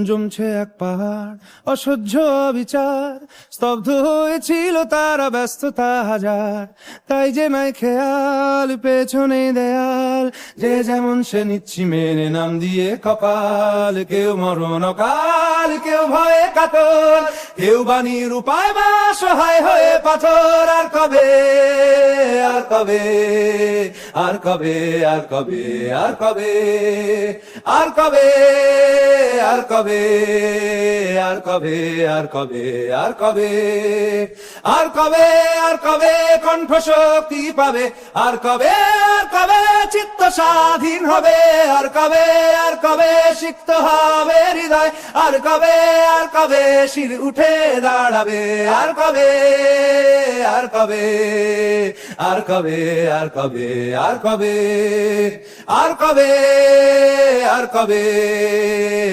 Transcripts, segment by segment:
জমছে এক পাহাড় অসহ্য বিচার, স্তব্ধ হয়েছিল তারা ব্যস্ততা হাজার। তাই যে নাই খেয়াল পেছনে দেয়াল, যে যেমন সে নিচ্ছি মেনে নাম দিয়ে কপাল। কেউ মরণ অকাল, কেউ ভয়ে কাতর, কেউ বাণীর উপায় বা সহায় হয়ে পাথর। আর কবে, আর কবে, আর কবে, আর কবে, আর কবে, আর কবে, আর কবে, আর কবে, আর কবে, আর কবে, আর কবে, আর কবে কণ্ঠ শক্তি পাবে? আর কবে, আর কবে চিত্ত স্বাধীন হবে? আর কবে, আর কবে সিক্ত হবে হৃদয়? আর কবে, আর কবে শির উঠে দাঁড়াবে? আর কবে, আর কবে, আর কবে, আর কবে, আর কবে, আর কবে, আর কবে,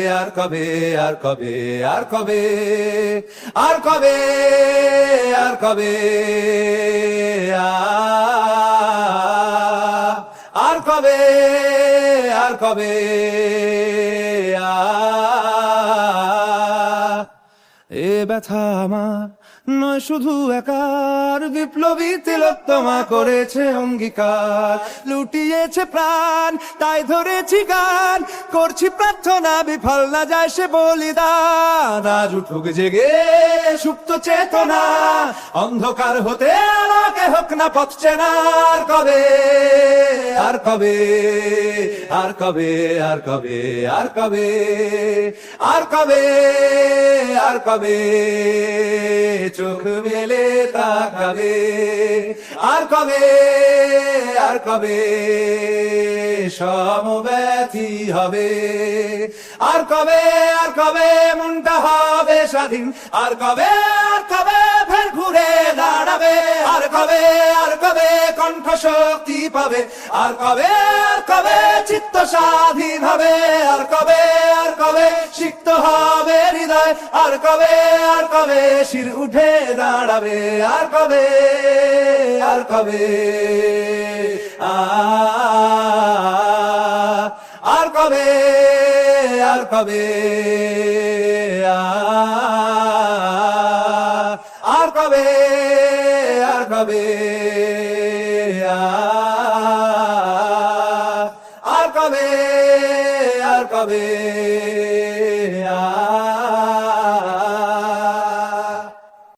আর কবে, আর কবে, আর কবে, আর কবে, আর কবে, আর কবে, আর কবে, এ ব্যথা আমার নয় শুধু একার, বিপ্লবী তিলোত্তমা করেছে অঙ্গীকার। লুটিয়েছে প্রাণ তাই ধরেছি গান, করছি প্রার্থনা বিফল না যায় সে বলিদান। আজ উঠুক জেগে সুপ্ত চেতনা, অন্ধকার হতে আলোকে হোক না পথ চেনা। আর কবে, আর কবে, আর কবে, আর কবে, আর কবে, আর কবে, আর কবে চোখ মেলে তাকাবে? আর কবে, আর কবে সমব্যথী হবে? আর কবে, আর কবে মনটা হবে স্বাধীন? আর কবে, আর কবে ফের ঘুরে দাঁড়াবে? আর কবে, আর কবে কণ্ঠ শক্তি পাবে? আর কবে, আর কবে চিত্ত স্বাধীন হবে? আর কবে, আর কবে সিক্ত হবে হৃদয়? আর কবে, আর কবে শির উঠে দাঁড়াবে? আর কবে, আর কবে, আর কবে, আর কবে, আর কবে, আর কবে, আর কবে, আর কবে।